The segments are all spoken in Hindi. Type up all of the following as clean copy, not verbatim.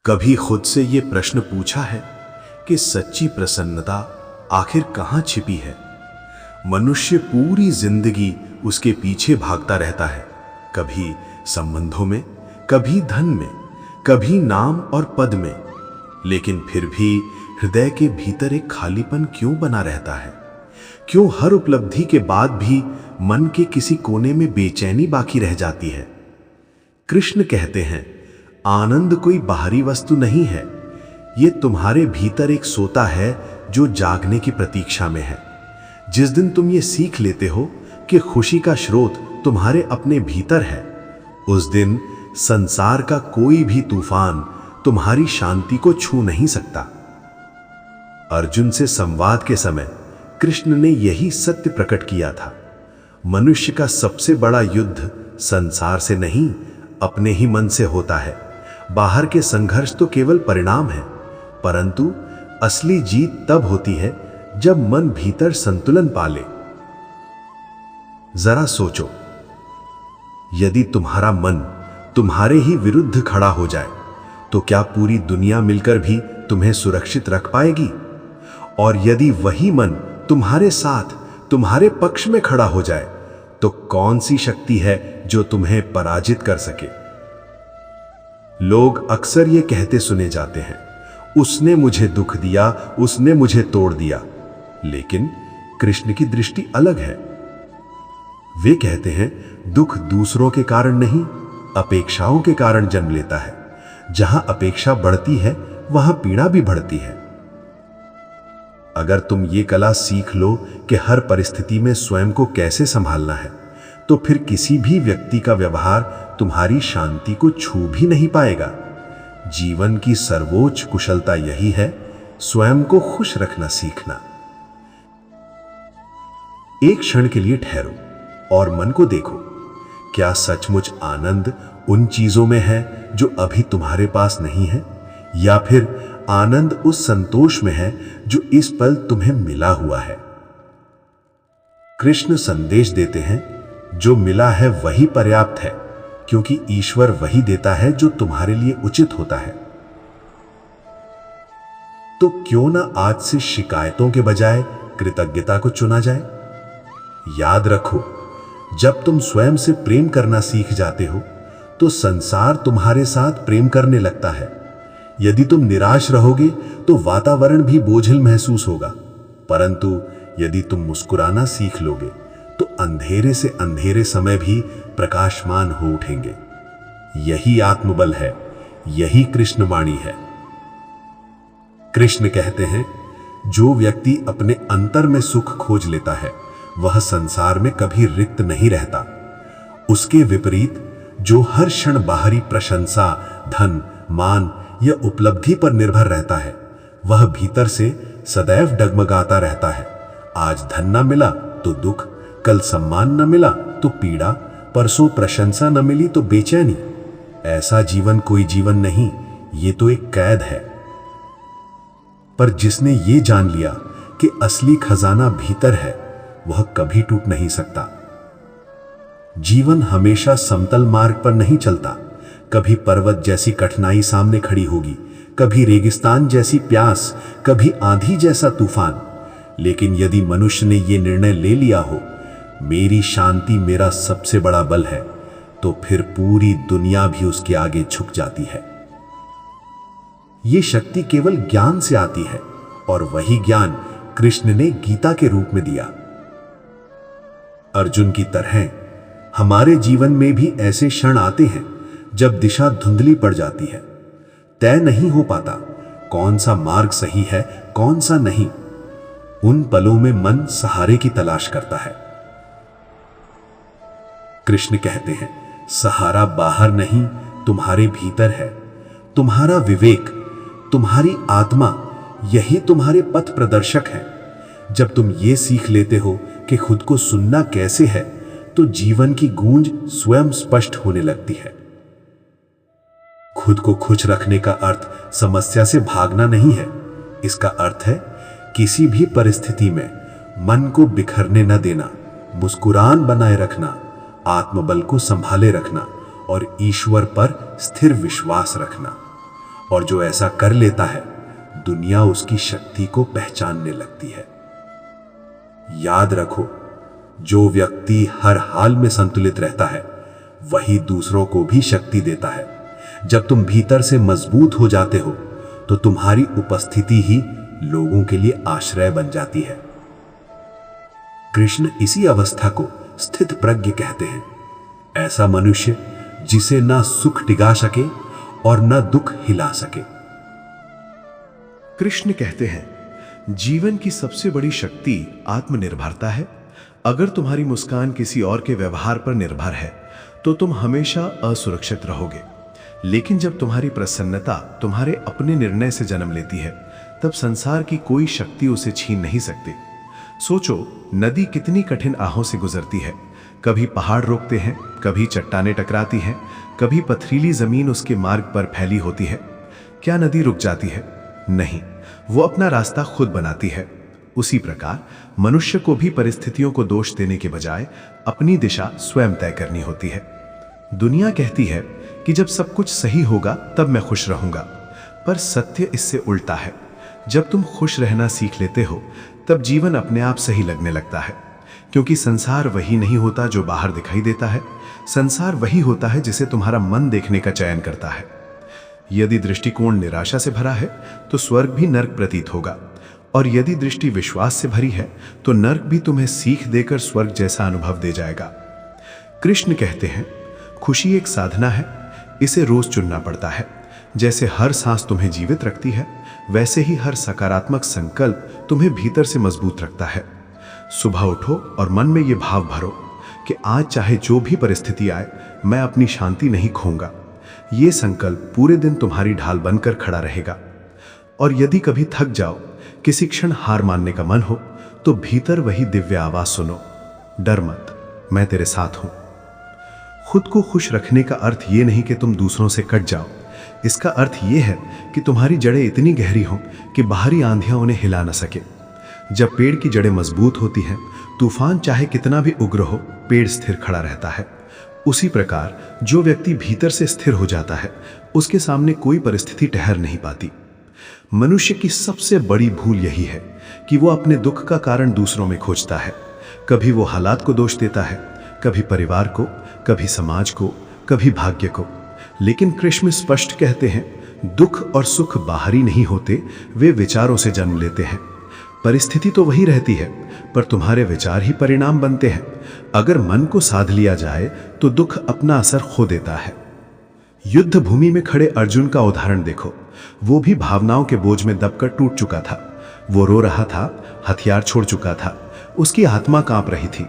कभी खुद से ये प्रश्न पूछा है कि सच्ची प्रसन्नता आखिर कहाँ छिपी है? मनुष्य पूरी जिंदगी उसके पीछे भागता रहता है, कभी संबंधों में, कभी धन में, कभी नाम और पद में, लेकिन फिर भी हृदय के भीतर एक खालीपन क्यों बना रहता है? क्यों हर उपलब्धि के बाद भी मन के किसी कोने में बेचैनी बाकी रह जाती है? कृष्ण कहते हैं, आनंद कोई बाहरी वस्तु नहीं है, ये तुम्हारे भीतर एक सोता है जो जागने की प्रतीक्षा में है। जिस दिन तुम ये सीख लेते हो कि खुशी का स्रोत तुम्हारे अपने भीतर है, उस दिन संसार का कोई भी तूफान तुम्हारी शांति को छू नहीं सकता। अर्जुन से संवाद के समय कृष्ण ने यही सत्य प्रकट किया था। मनुष्य का सबसे बड़ा युद्ध संसार से नहीं, अपने ही मन से होता है। बाहर के संघर्ष तो केवल परिणाम है, परंतु असली जीत तब होती है जब मन भीतर संतुलन पाले। जरा सोचो, यदि तुम्हारा मन तुम्हारे ही विरुद्ध खड़ा हो जाए तो क्या पूरी दुनिया मिलकर भी तुम्हें सुरक्षित रख पाएगी? और यदि वही मन तुम्हारे साथ तुम्हारे पक्ष में खड़ा हो जाए तो कौन सी शक्ति है जो तुम्हें पराजित कर सके? लोग अक्सर ये कहते सुने जाते हैं, उसने मुझे दुख दिया, उसने मुझे तोड़ दिया। लेकिन कृष्ण की दृष्टि अलग है। वे कहते हैं, दुख दूसरों के कारण नहीं, अपेक्षाओं के कारण जन्म लेता है। जहां अपेक्षा बढ़ती है वहां पीड़ा भी बढ़ती है। अगर तुम ये कला सीख लो कि हर परिस्थिति में स्वयं को कैसे संभालना है, तो फिर किसी भी व्यक्ति का व्यवहार तुम्हारी शांति को छू भी नहीं पाएगा। जीवन की सर्वोच्च कुशलता यही है, स्वयं को खुश रखना सीखना। एक क्षण के लिए ठहरो और मन को देखो, क्या सचमुच आनंद उन चीजों में है जो अभी तुम्हारे पास नहीं है, या फिर आनंद उस संतोष में है जो इस पल तुम्हें मिला हुआ है? कृष्ण संदेश देते हैं, जो मिला है वही पर्याप्त है, क्योंकि ईश्वर वही देता है जो तुम्हारे लिए उचित होता है। तो क्यों ना आज से शिकायतों के बजाय कृतज्ञता को चुना जाए? याद रखो, जब तुम स्वयं से प्रेम करना सीख जाते हो तो संसार तुम्हारे साथ प्रेम करने लगता है। यदि तुम निराश रहोगे तो वातावरण भी बोझिल महसूस होगा, परंतु यदि तुम मुस्कुराना सीख लोगे तो अंधेरे से अंधेरे समय भी प्रकाशमान हो उठेंगे। यही आत्मबल है, यही कृष्ण वाणी है। कृष्ण कहते हैं, जो व्यक्ति अपने अंतर में सुख खोज लेता है वह संसार में कभी रिक्त नहीं रहता। उसके विपरीत जो हर क्षण बाहरी प्रशंसा, धन, मान या उपलब्धि पर निर्भर रहता है, वह भीतर से सदैव डगमगाता रहता है। आज धन न मिला तो दुख, कल सम्मान न मिला तो पीड़ा, परसों प्रशंसा न मिली तो बेचैनी। ऐसा जीवन कोई जीवन नहीं, ये तो एक कैद है। पर जिसने ये जान लिया कि असली खजाना भीतर है, वह कभी टूट नहीं सकता। जीवन हमेशा समतल मार्ग पर नहीं चलता। कभी पर्वत जैसी कठिनाई सामने खड़ी होगी, कभी रेगिस्तान जैसी प्यास, कभी आंधी जैसा तूफान। लेकिन यदि मनुष्य ने यह निर्णय ले लिया हो, मेरी शांति मेरा सबसे बड़ा बल है, तो फिर पूरी दुनिया भी उसके आगे झुक जाती है। यह शक्ति केवल ज्ञान से आती है, और वही ज्ञान कृष्ण ने गीता के रूप में दिया। अर्जुन की तरह हमारे जीवन में भी ऐसे क्षण आते हैं जब दिशा धुंधली पड़ जाती है। तय नहीं हो पाता कौन सा मार्ग सही है, कौन सा नहीं। उन पलों में मन सहारे की तलाश करता है। कृष्ण कहते हैं, सहारा बाहर नहीं, तुम्हारे भीतर है। तुम्हारा विवेक, तुम्हारी आत्मा, यही तुम्हारे पथ प्रदर्शक है। जब तुम ये सीख लेते हो कि खुद को सुनना कैसे है, तो जीवन की गूंज स्वयं स्पष्ट होने लगती है। खुद को खुश रखने का अर्थ समस्या से भागना नहीं है। इसका अर्थ है किसी भी परिस्थिति में मन को बिखरने न देना, मुस्कुरान बनाए रखना, आत्मबल को संभाले रखना और ईश्वर पर स्थिर विश्वास रखना। और जो ऐसा कर लेता है, दुनिया उसकी शक्ति को पहचानने लगती है। याद रखो, जो व्यक्ति हर हाल में संतुलित रहता है, वही दूसरों को भी शक्ति देता है। जब तुम भीतर से मजबूत हो जाते हो, तो तुम्हारी उपस्थिति ही लोगों के लिए आश्रय बन जाती है। कृष्ण इसी अवस्था को स्थित प्रज्ञ कहते हैं। ऐसा मनुष्य जिसे ना सुख टिका सके और ना दुख हिला सके। कृष्ण कहते हैं, जीवन की सबसे बड़ी शक्ति आत्मनिर्भरता है। अगर तुम्हारी मुस्कान किसी और के व्यवहार पर निर्भर है, तो तुम हमेशा असुरक्षित रहोगे। लेकिन जब तुम्हारी प्रसन्नता तुम्हारे अपने निर्णय से जन्म लेती है, तब संसार की कोई शक्ति उसे छीन नहीं सकती। सोचो, नदी कितनी कठिन आहों से गुजरती है। कभी पहाड़ रोकते हैं, कभी चट्टानें टकराती हैं, कभी पथरीली जमीन उसके मार्ग पर फैली होती है। क्या नदी रुक जाती है? नहीं, वो अपना रास्ता खुद बनाती है। उसी प्रकार मनुष्य को भी परिस्थितियों को दोष देने के बजाय अपनी दिशा स्वयं तय करनी होती है। दुनिया कहती है कि जब सब कुछ सही होगा तब मैं खुश रहूंगा, पर सत्य इससे उल्टा है। जब तुम खुश रहना सीख लेते हो, तब जीवन अपने आप सही लगने लगता है। क्योंकि संसार वही नहीं होता जो बाहर दिखाई देता है। संसार वही होता है जिसे तुम्हारा मन देखने का चयन करता है। यदि दृष्टिकोण निराशा से भरा है, तो स्वर्ग भी नर्क प्रतीत होगा, और यदि दृष्टि विश्वास से भरी है, तो नर्क भी तुम्हें सीख देकर स्वर्ग जैसा अनुभव दे जाएगा। कृष्ण कहते हैं, खुशी एक साधना है, इसे रोज चुनना पड़ता है। जैसे हर सांस तुम्हें जीवित रखती है, वैसे ही हर सकारात्मक संकल्प तुम्हें भीतर से मजबूत रखता है। सुबह उठो और मन में ये भाव भरो कि आज चाहे जो भी परिस्थिति आए, मैं अपनी शांति नहीं खोऊंगा। ये संकल्प पूरे दिन तुम्हारी ढाल बनकर खड़ा रहेगा। और यदि कभी थक जाओ, किसी क्षण हार मानने का मन हो, तो भीतर वही दिव्य आवाज सुनो, डर मत, मैं तेरे साथ हूं। खुद को खुश रखने का अर्थ ये नहीं कि तुम दूसरों से कट जाओ। इसका अर्थ ये है कि तुम्हारी जड़ें इतनी गहरी हों कि बाहरी आंधियां उन्हें हिला न सके। जब पेड़ की जड़ें मजबूत होती हैं, तूफान चाहे कितना भी उग्र हो, पेड़ स्थिर खड़ा रहता है। उसी प्रकार जो व्यक्ति भीतर से स्थिर हो जाता है, उसके सामने कोई परिस्थिति ठहर नहीं पाती। मनुष्य की सबसे बड़ी भूल यही है कि वो अपने दुख का कारण दूसरों में खोजता है। कभी वो हालात को दोष देता है, कभी परिवार को, कभी समाज को, कभी भाग्य को। लेकिन कृष्ण स्पष्ट कहते हैं, दुख और सुख बाहरी नहीं होते, वे विचारों से जन्म लेते हैं। परिस्थिति तो वही रहती है, पर तुम्हारे विचार ही परिणाम बनते हैं। अगर मन को साध लिया जाए, तो दुख अपना असर खो देता है। युद्ध भूमि में खड़े अर्जुन का उदाहरण देखो। वो भी भावनाओं के बोझ में दबकर टूट चुका था। वो रो रहा था, हथियार छोड़ चुका था, उसकी आत्मा कांप रही थी।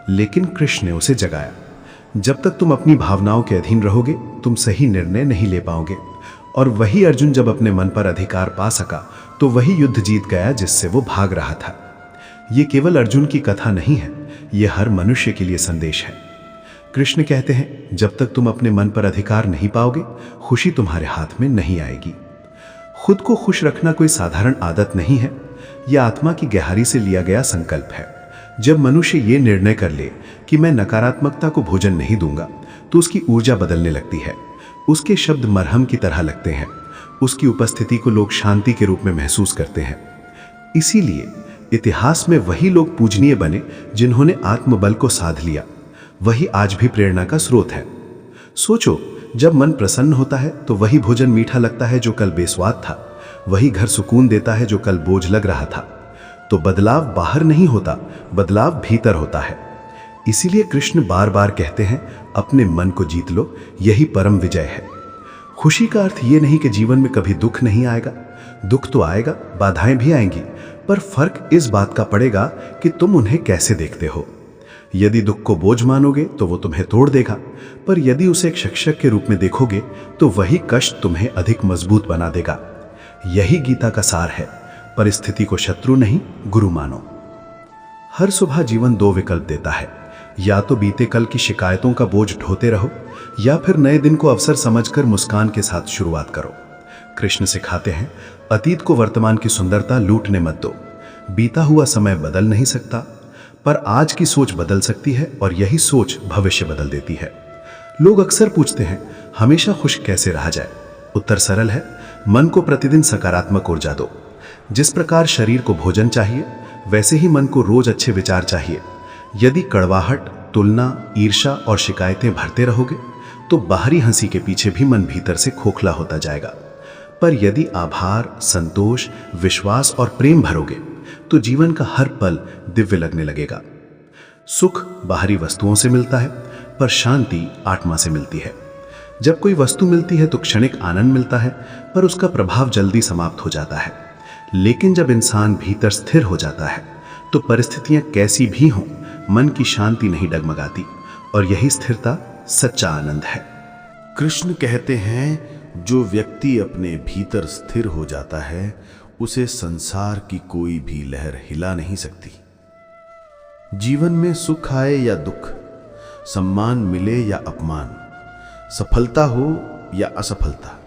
लेकिन कृष्ण ने उसे जगाया। जब तक तुम अपनी भावनाओं के अधीन रहोगे, तुम सही निर्णय नहीं ले पाओगे। और वही अर्जुन जब अपने मन पर अधिकार पा सका, तो वही युद्ध जीत गया जिससे वो भाग रहा था। ये केवल अर्जुन की कथा नहीं है, ये हर मनुष्य के लिए संदेश है। कृष्ण कहते हैं, जब तक तुम अपने मन पर अधिकार नहीं पाओगे, खुशी तुम्हारे हाथ में नहीं आएगी। खुद को खुश रखना कोई साधारण आदत नहीं है, यह आत्मा की गहराई से लिया गया संकल्प है। जब मनुष्य ये निर्णय कर ले कि मैं नकारात्मकता को भोजन नहीं दूंगा, तो उसकी ऊर्जा बदलने लगती है। उसके शब्द मरहम की तरह लगते हैं। उसकी उपस्थिति को लोग शांति के रूप में महसूस करते हैं। इसीलिए इतिहास में वही लोग पूजनीय बने जिन्होंने आत्मबल को साध लिया। वही आज भी प्रेरणा का स्रोत है। सोचो, जब मन प्रसन्न होता है, तो वही भोजन मीठा लगता है जो कल बेस्वाद था। वही घर सुकून देता है जो कल बोझ लग रहा था। तो बदलाव बाहर नहीं होता, बदलाव भीतर होता है। इसीलिए कृष्ण बार बार कहते हैं, अपने मन को जीत लो, यही परम विजय है। खुशी का अर्थ ये नहीं कि जीवन में कभी दुख नहीं आएगा। दुख तो आएगा, बाधाएं भी आएंगी, पर फर्क इस बात का पड़ेगा कि तुम उन्हें कैसे देखते हो। यदि दुख को बोझ मानोगे तो वो तुम्हें तोड़ देगा, पर यदि उसे एक शिक्षक के रूप में देखोगे तो वही कष्ट तुम्हें अधिक मजबूत बना देगा। यही गीता का सार है, परिस्थिति को शत्रु नहीं, गुरु मानो। हर सुबह जीवन दो विकल्प देता है, या तो बीते कल की शिकायतों का बोझ ढोते रहो, या फिर नए दिन को अवसर समझकर मुस्कान के साथ शुरुआत करो। कृष्ण सिखाते हैं, अतीत को वर्तमान की सुंदरता लूटने मत दो। बीता हुआ समय बदल नहीं सकता, पर आज की सोच बदल सकती है, और यही सोच भविष्य बदल देती है। लोग अक्सर पूछते हैं, हमेशा खुश कैसे रहा जाए? उत्तर सरल है, मन को प्रतिदिन सकारात्मक ऊर्जा दो। जिस प्रकार शरीर को भोजन चाहिए, वैसे ही मन को रोज अच्छे विचार चाहिए। यदि कड़वाहट, तुलना, ईर्ष्या और शिकायतें भरते रहोगे तो बाहरी हंसी के पीछे भी मन भीतर से खोखला होता जाएगा। पर यदि आभार, संतोष, विश्वास और प्रेम भरोगे तो जीवन का हर पल दिव्य लगने लगेगा। सुख बाहरी वस्तुओं से मिलता है, पर शांति आत्मा से मिलती है। जब कोई वस्तु मिलती है तो क्षणिक आनंद मिलता है, पर उसका प्रभाव जल्दी समाप्त हो जाता है। लेकिन जब इंसान भीतर स्थिर हो जाता है तो परिस्थितियां कैसी भी हों, मन की शांति नहीं डगमगाती, और यही स्थिरता सच्चा आनंद है। कृष्ण कहते हैं, जो व्यक्ति अपने भीतर स्थिर हो जाता है उसे संसार की कोई भी लहर हिला नहीं सकती। जीवन में सुख आए या दुख, सम्मान मिले या अपमान, सफलता हो या असफलता,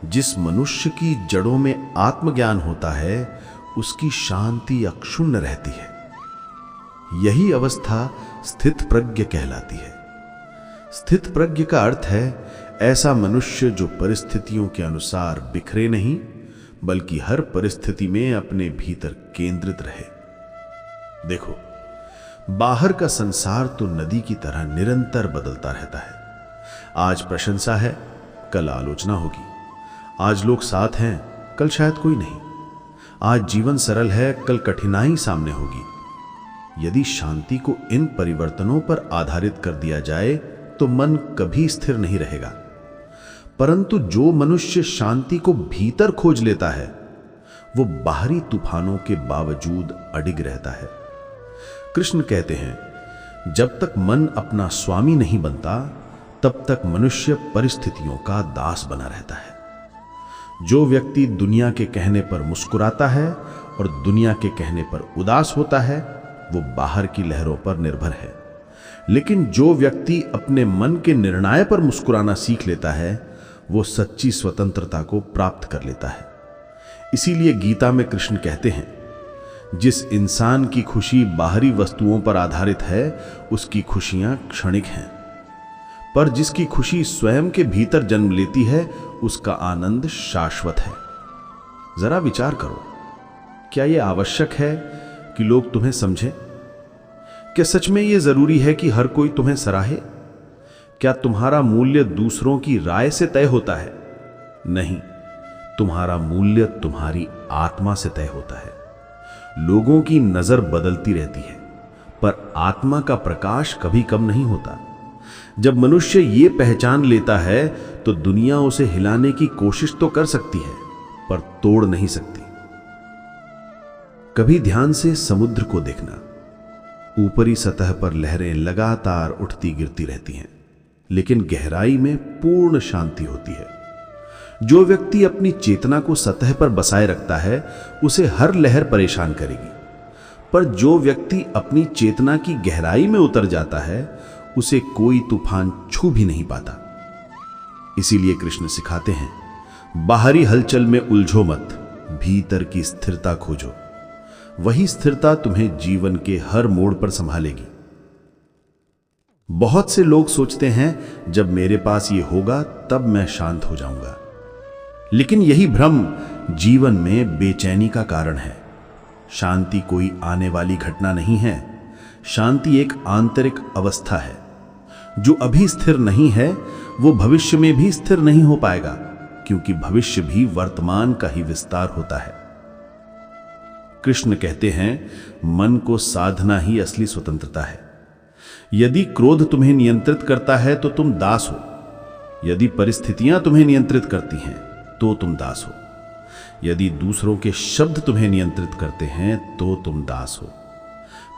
जिस मनुष्य की जड़ों में आत्मज्ञान होता है उसकी शांति अक्षुण्ण रहती है। यही अवस्था स्थित प्रज्ञ कहलाती है। स्थित प्रज्ञ का अर्थ है ऐसा मनुष्य जो परिस्थितियों के अनुसार बिखरे नहीं, बल्कि हर परिस्थिति में अपने भीतर केंद्रित रहे। देखो, बाहर का संसार तो नदी की तरह निरंतर बदलता रहता है। आज प्रशंसा है, कल आलोचना होगी। आज लोग साथ हैं, कल शायद कोई नहीं। आज जीवन सरल है, कल कठिनाई सामने होगी। यदि शांति को इन परिवर्तनों पर आधारित कर दिया जाए तो मन कभी स्थिर नहीं रहेगा। परंतु जो मनुष्य शांति को भीतर खोज लेता है वो बाहरी तूफानों के बावजूद अडिग रहता है। कृष्ण कहते हैं, जब तक मन अपना स्वामी नहीं बनता तब तक मनुष्य परिस्थितियों का दास बना रहता है। जो व्यक्ति दुनिया के कहने पर मुस्कुराता है और दुनिया के कहने पर उदास होता है वो बाहर की लहरों पर निर्भर है। लेकिन जो व्यक्ति अपने मन के निर्णय पर मुस्कुराना सीख लेता है वो सच्ची स्वतंत्रता को प्राप्त कर लेता है। इसीलिए गीता में कृष्ण कहते हैं, जिस इंसान की खुशी बाहरी वस्तुओं पर आधारित है उसकी खुशियां क्षणिक हैं, पर जिसकी खुशी स्वयं के भीतर जन्म लेती है उसका आनंद शाश्वत है। जरा विचार करो, क्या यह आवश्यक है कि लोग तुम्हें समझें? क्या सच में यह जरूरी है कि हर कोई तुम्हें सराहे? क्या तुम्हारा मूल्य दूसरों की राय से तय होता है? नहीं, तुम्हारा मूल्य तुम्हारी आत्मा से तय होता है। लोगों की नजर बदलती रहती है, पर आत्मा का प्रकाश कभी कम नहीं होता। जब मनुष्य ये पहचान लेता है तो दुनिया उसे हिलाने की कोशिश तो कर सकती है, पर तोड़ नहीं सकती। कभी ध्यान से समुद्र को देखना। ऊपरी सतह पर लहरें लगातार उठती गिरती रहती हैं, लेकिन गहराई में पूर्ण शांति होती है। जो व्यक्ति अपनी चेतना को सतह पर बसाए रखता है उसे हर लहर परेशान करेगी, पर जो व्यक्ति अपनी चेतना की गहराई में उतर जाता है उसे कोई तूफान छू भी नहीं पाता। इसीलिए कृष्ण सिखाते हैं, बाहरी हलचल में उलझो मत, भीतर की स्थिरता खोजो। वही स्थिरता तुम्हें जीवन के हर मोड़ पर संभालेगी। बहुत से लोग सोचते हैं, जब मेरे पास ये होगा तब मैं शांत हो जाऊंगा। लेकिन यही भ्रम जीवन में बेचैनी का कारण है। शांति कोई आने वाली घटना नहीं है। शांति एक आंतरिक अवस्था है। जो अभी स्थिर नहीं है वो भविष्य में भी स्थिर नहीं हो पाएगा, क्योंकि भविष्य भी वर्तमान का ही विस्तार होता है। कृष्ण कहते हैं, मन को साधना ही असली स्वतंत्रता है। यदि क्रोध तुम्हें नियंत्रित करता है तो तुम दास हो। यदि परिस्थितियां तुम्हें नियंत्रित करती हैं तो तुम दास हो। यदि दूसरों के शब्द तुम्हें नियंत्रित करते हैं तो तुम दास हो।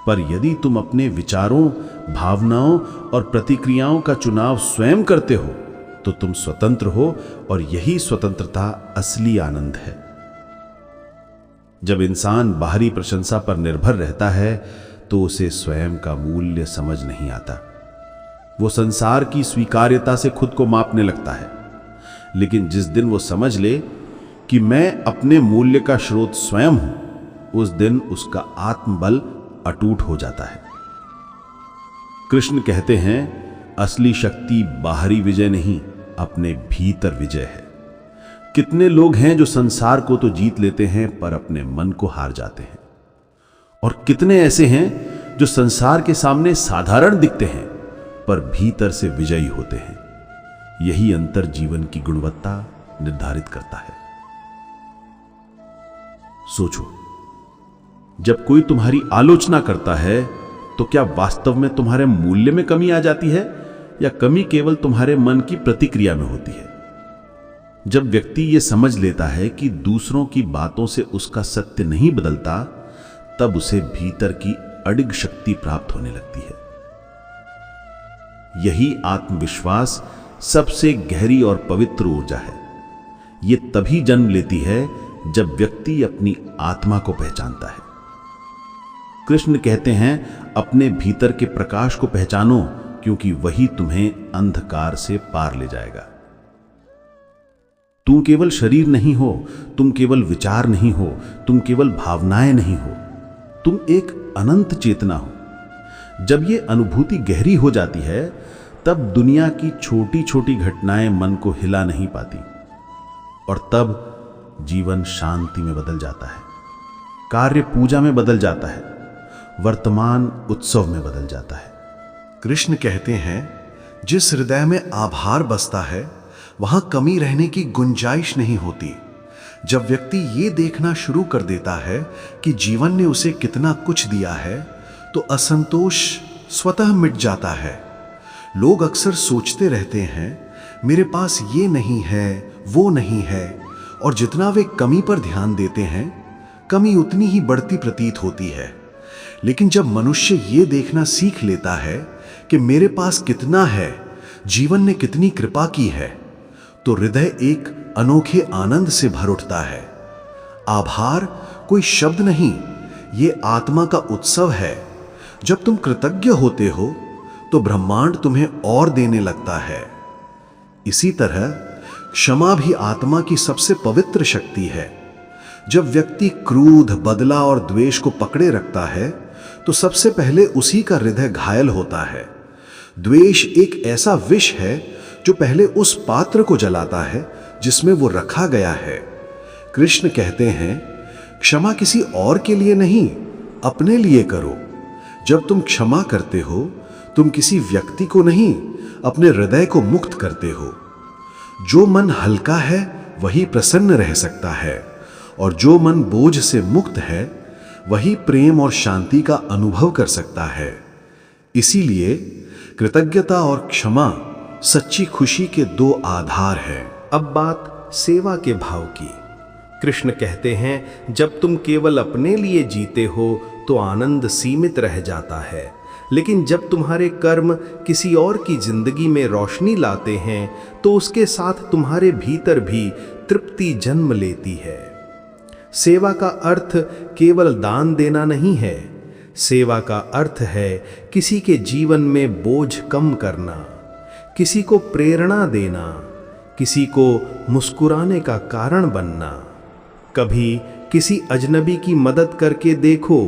पर यदि तुम अपने विचारों, भावनाओं और प्रतिक्रियाओं का चुनाव स्वयं करते हो तो तुम स्वतंत्र हो, और यही स्वतंत्रता असली आनंद है। जब इंसान बाहरी प्रशंसा पर निर्भर रहता है तो उसे स्वयं का मूल्य समझ नहीं आता। वो संसार की स्वीकार्यता से खुद को मापने लगता है। लेकिन जिस दिन वो समझ ले कि मैं अपने मूल्य का स्रोत स्वयं हूं, उस दिन उसका आत्मबल अटूट हो जाता है। कृष्ण कहते हैं, असली शक्ति बाहरी विजय नहीं, अपने भीतर विजय है। कितने लोग हैं जो संसार को तो जीत लेते हैं पर अपने मन को हार जाते हैं, और कितने ऐसे हैं जो संसार के सामने साधारण दिखते हैं पर भीतर से विजयी होते हैं। यही अंतर जीवन की गुणवत्ता निर्धारित करता है। सोचो, जब कोई तुम्हारी आलोचना करता है तो क्या वास्तव में तुम्हारे मूल्य में कमी आ जाती है या कमी केवल तुम्हारे मन की प्रतिक्रिया में होती है? जब व्यक्ति यह समझ लेता है कि दूसरों की बातों से उसका सत्य नहीं बदलता, तब उसे भीतर की अडिग शक्ति प्राप्त होने लगती है। यही आत्मविश्वास सबसे गहरी और पवित्र ऊर्जा है। यह तभी जन्म लेती है जब व्यक्ति अपनी आत्मा को पहचानता है। कृष्ण कहते हैं, अपने भीतर के प्रकाश को पहचानो, क्योंकि वही तुम्हें अंधकार से पार ले जाएगा। तुम केवल शरीर नहीं हो, तुम केवल विचार नहीं हो, तुम केवल भावनाएं नहीं हो, तुम एक अनंत चेतना हो। जब यह अनुभूति गहरी हो जाती है, तब दुनिया की छोटी छोटी घटनाएं मन को हिला नहीं पाती, और तब जीवन शांति में बदल जाता है, कार्य पूजा में बदल जाता है, वर्तमान उत्सव में बदल जाता है। कृष्ण कहते हैं, जिस हृदय में आभार बसता है वहां कमी रहने की गुंजाइश नहीं होती। जब व्यक्ति ये देखना शुरू कर देता है कि जीवन ने उसे कितना कुछ दिया है, तो असंतोष स्वतः मिट जाता है। लोग अक्सर सोचते रहते हैं, मेरे पास ये नहीं है, वो नहीं है, और जितना वे कमी पर ध्यान देते हैं, कमी उतनी ही बढ़ती प्रतीत होती है। लेकिन जब मनुष्य ये देखना सीख लेता है कि मेरे पास कितना है, जीवन ने कितनी कृपा की है, तो हृदय एक अनोखे आनंद से भर उठता है। आभार कोई शब्द नहीं, ये आत्मा का उत्सव है। जब तुम कृतज्ञ होते हो तो ब्रह्मांड तुम्हें और देने लगता है। इसी तरह क्षमा भी आत्मा की सबसे पवित्र शक्ति है। जब व्यक्ति क्रोध, बदला और द्वेष को पकड़े रखता है, तो सबसे पहले उसी का हृदय घायल होता है। द्वेष एक ऐसा विष है जो पहले उस पात्र को जलाता है जिसमें वो रखा गया है। कृष्ण कहते हैं, क्षमा किसी और के लिए नहीं, अपने लिए करो। जब तुम क्षमा करते हो, तुम किसी व्यक्ति को नहीं, अपने हृदय को मुक्त करते हो। जो मन हल्का है वही प्रसन्न रह सकता है, और जो मन बोझ से मुक्त है वही प्रेम और शांति का अनुभव कर सकता है। इसीलिए कृतज्ञता और क्षमा सच्ची खुशी के दो आधार हैं। अब बात सेवा के भाव की। कृष्ण कहते हैं, जब तुम केवल अपने लिए जीते हो तो आनंद सीमित रह जाता है, लेकिन जब तुम्हारे कर्म किसी और की जिंदगी में रोशनी लाते हैं तो उसके साथ तुम्हारे भीतर भी तृप्ति जन्म लेती है। सेवा का अर्थ केवल दान देना नहीं है। सेवा का अर्थ है किसी के जीवन में बोझ कम करना, किसी को प्रेरणा देना, किसी को मुस्कुराने का कारण बनना। कभी किसी अजनबी की मदद करके देखो,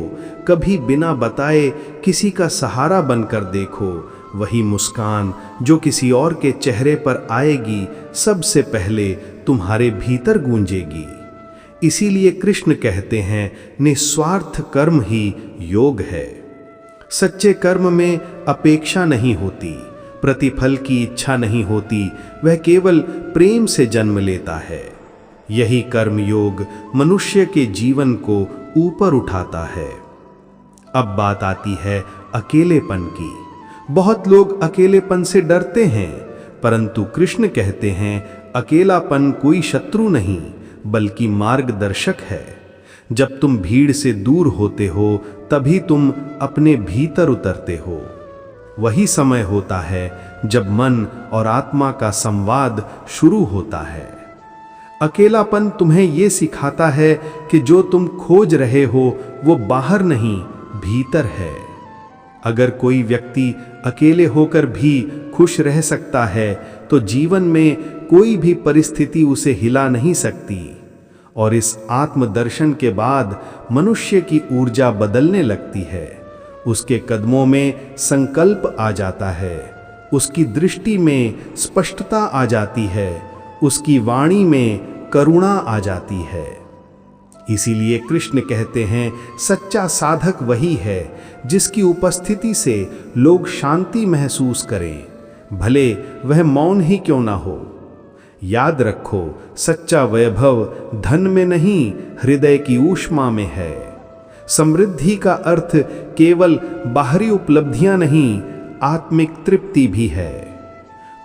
कभी बिना बताए किसी का सहारा बनकर देखो। वही मुस्कान जो किसी और के चेहरे पर आएगी, सबसे पहले तुम्हारे भीतर गूंजेगी। इसीलिए कृष्ण कहते हैं, निस्वार्थ कर्म ही योग है। सच्चे कर्म में अपेक्षा नहीं होती, प्रतिफल की इच्छा नहीं होती, वह केवल प्रेम से जन्म लेता है। यही कर्म योग मनुष्य के जीवन को ऊपर उठाता है। अब बात आती है अकेलेपन की। बहुत लोग अकेलेपन से डरते हैं, परंतु कृष्ण कहते हैं, अकेलापन कोई शत्रु नहीं बल्कि मार्गदर्शक है। जब तुम भीड़ से दूर होते हो तभी तुम अपने भीतर उतरते हो। वही समय होता है जब मन और आत्मा का संवाद शुरू होता है। अकेलापन तुम्हें यह सिखाता है कि जो तुम खोज रहे हो वो बाहर नहीं, भीतर है। अगर कोई व्यक्ति अकेले होकर भी खुश रह सकता है तो जीवन में कोई भी परिस्थिति उसे हिला नहीं सकती। और इस आत्मदर्शन के बाद मनुष्य की ऊर्जा बदलने लगती है। उसके कदमों में संकल्प आ जाता है, उसकी दृष्टि में स्पष्टता आ जाती है, उसकी वाणी में करुणा आ जाती है। इसीलिए कृष्ण कहते हैं, सच्चा साधक वही है जिसकी उपस्थिति से लोग शांति महसूस करें, भले वह मौन ही क्यों ना हो। याद रखो, सच्चा वैभव धन में नहीं, हृदय की ऊष्मा में है। समृद्धि का अर्थ केवल बाहरी उपलब्धियां नहीं, आत्मिक तृप्ति भी है।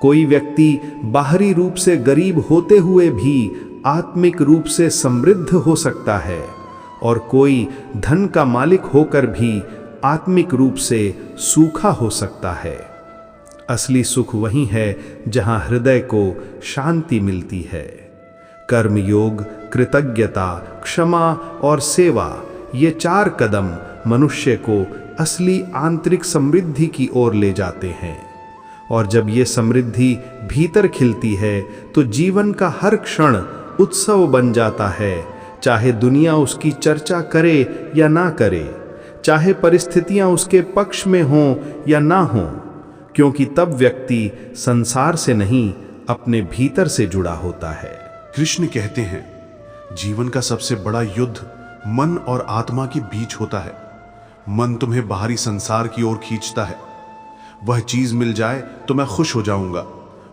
कोई व्यक्ति बाहरी रूप से गरीब होते हुए भी आत्मिक रूप से समृद्ध हो सकता है, और कोई धन का मालिक होकर भी आत्मिक रूप से सूखा हो सकता है। असली सुख वही है जहां हृदय को शांति मिलती है। कर्म योग, कृतज्ञता, क्षमा और सेवा, ये 4 कदम मनुष्य को असली आंतरिक समृद्धि की ओर ले जाते हैं। और जब ये समृद्धि भीतर खिलती है तो जीवन का हर क्षण उत्सव बन जाता है, चाहे दुनिया उसकी चर्चा करे या ना करे, चाहे परिस्थितियां उसके पक्ष में हों या ना हों, क्योंकि तब व्यक्ति संसार से नहीं, अपने भीतर से जुड़ा होता है। कृष्ण कहते हैं, जीवन का सबसे बड़ा युद्ध मन और आत्मा के बीच होता है। मन तुम्हें बाहरी संसार की ओर खींचता है। वह चीज मिल जाए तो मैं खुश हो जाऊंगा,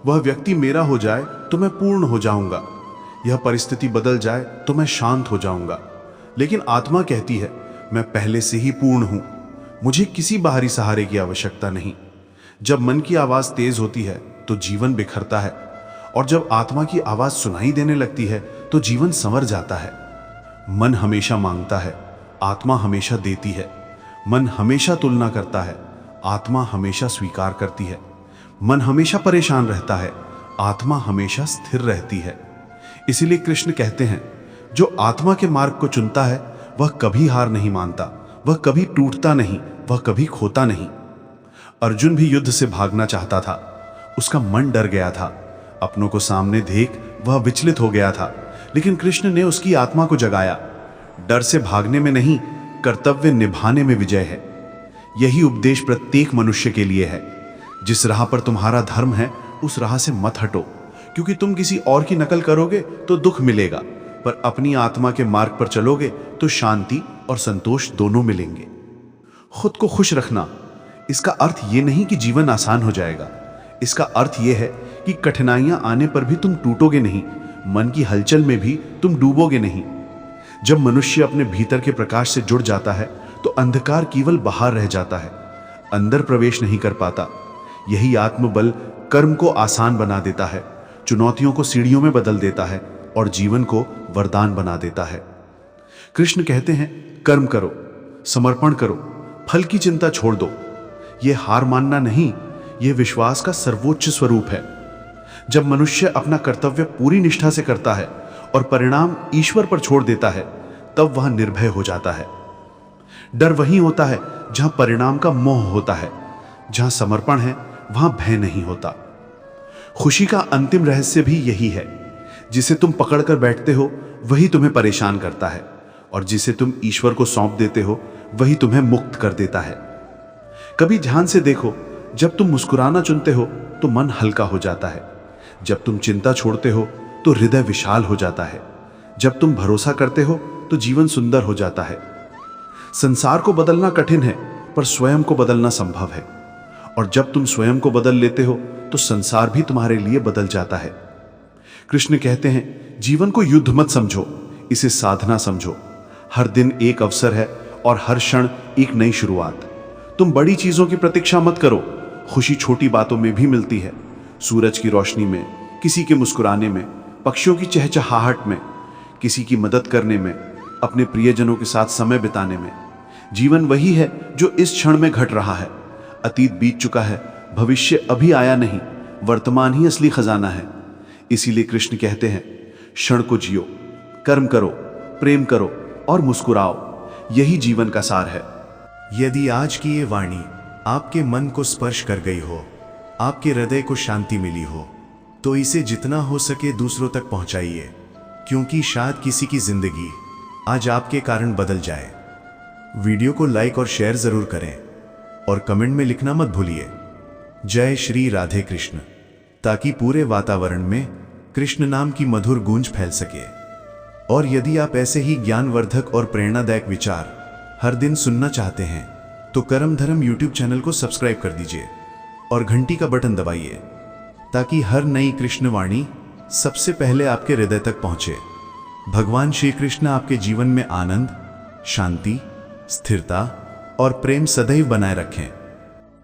वह व्यक्ति मेरा हो जाए तो मैं पूर्ण हो जाऊंगा, यह परिस्थिति बदल जाए तो मैं शांत हो जाऊंगा। लेकिन आत्मा कहती है, मैं पहले से ही पूर्ण हूं, मुझे किसी बाहरी सहारे की आवश्यकता नहीं। जब मन की आवाज तेज होती है तो जीवन बिखरता है, और जब आत्मा की आवाज सुनाई देने लगती है तो जीवन संवर जाता है। मन हमेशा मांगता है, आत्मा हमेशा देती है। मन हमेशा तुलना करता है, आत्मा हमेशा स्वीकार करती है। मन हमेशा परेशान रहता है, आत्मा हमेशा स्थिर रहती है। इसीलिए कृष्ण कहते हैं, जो आत्मा के मार्ग को चुनता है वह कभी हार नहीं मानता, वह कभी टूटता नहीं, वह कभी खोता नहीं। अर्जुन भी युद्ध से भागना चाहता था, उसका मन डर गया था, अपनों को सामने देख वह विचलित हो गया था, लेकिन कृष्ण ने उसकी आत्मा को जगाया। डर से भागने में नहीं, कर्तव्य निभाने में विजय है। यही उपदेश प्रत्येक मनुष्य के लिए है। जिस राह पर तुम्हारा धर्म है उस राह से मत हटो, क्योंकि तुम किसी और की नकल करोगे तो दुख मिलेगा, पर अपनी आत्मा के मार्ग पर चलोगे तो शांति और संतोष दोनों मिलेंगे। खुद को खुश रखना, इसका अर्थ ये नहीं कि जीवन आसान हो जाएगा। इसका अर्थ ये है कि कठिनाइयां आने पर भी तुम टूटोगे नहीं, मन की हलचल में भी तुम डूबोगे नहीं। जब मनुष्य अपने भीतर के प्रकाश से जुड़ जाता है तो अंधकार केवल बाहर रह जाता है, अंदर प्रवेश नहीं कर पाता। यही आत्मबल कर्म को आसान बना देता है, चुनौतियों को सीढ़ियों में बदल देता है और जीवन को वरदान बना देता है। कृष्ण कहते हैं, कर्म करो, समर्पण करो, फल की चिंता छोड़ दो। यह हार मानना नहीं, यह विश्वास का सर्वोच्च स्वरूप है। जब मनुष्य अपना कर्तव्य पूरी निष्ठा से करता है और परिणाम ईश्वर पर छोड़ देता है, तब वह निर्भय हो जाता है। डर वहीं होता है जहां परिणाम का मोह होता है, जहां समर्पण है वहां भय नहीं होता। खुशी का अंतिम रहस्य भी यही है, जिसे तुम पकड़कर बैठते हो वही तुम्हें परेशान करता है, और जिसे तुम ईश्वर को सौंप देते हो वही तुम्हें मुक्त कर देता है। कभी ध्यान से देखो, जब तुम मुस्कुराना चुनते हो तो मन हल्का हो जाता है, जब तुम चिंता छोड़ते हो तो हृदय विशाल हो जाता है, जब तुम भरोसा करते हो तो जीवन सुंदर हो जाता है। संसार को बदलना कठिन है, पर स्वयं को बदलना संभव है, और जब तुम स्वयं को बदल लेते हो तो संसार भी तुम्हारे लिए बदल जाता है। कृष्ण कहते हैं, जीवन को युद्ध मत समझो, इसे साधना समझो। हर दिन एक अवसर है और हर क्षण एक नई शुरुआत। तुम बड़ी चीजों की प्रतीक्षा मत करो, खुशी छोटी बातों में भी मिलती है। सूरज की रोशनी में, किसी के मुस्कुराने में, पक्षियों की चहचहाहट में, किसी की मदद करने में, अपने प्रियजनों के साथ समय बिताने में। जीवन वही है जो इस क्षण में घट रहा है। अतीत बीत चुका है, भविष्य अभी आया नहीं, वर्तमान ही असली खजाना है। इसीलिए कृष्ण कहते हैं, क्षण को जियो, कर्म करो, प्रेम करो और मुस्कुराओ। यही जीवन का सार है। यदि आज की ये वाणी आपके मन को स्पर्श कर गई हो, आपके हृदय को शांति मिली हो, तो इसे जितना हो सके दूसरों तक पहुंचाइए, क्योंकि शायद किसी की जिंदगी आज आपके कारण बदल जाए। वीडियो को लाइक और शेयर जरूर करें और कमेंट में लिखना मत भूलिए, जय श्री राधे कृष्ण, ताकि पूरे वातावरण में कृष्ण नाम की मधुर गूंज फैल सके। और यदि आप ऐसे ही ज्ञानवर्धक और प्रेरणादायक विचार हर दिन सुनना चाहते हैं तो कर्म धर्म यूट्यूब चैनल को सब्सक्राइब कर दीजिए और घंटी का बटन दबाइए ताकि हर नई कृष्ण वाणी सबसे पहले आपके हृदय तक पहुंचे। भगवान श्री कृष्ण आपके जीवन में आनंद, शांति, स्थिरता और प्रेम सदैव बनाए रखें।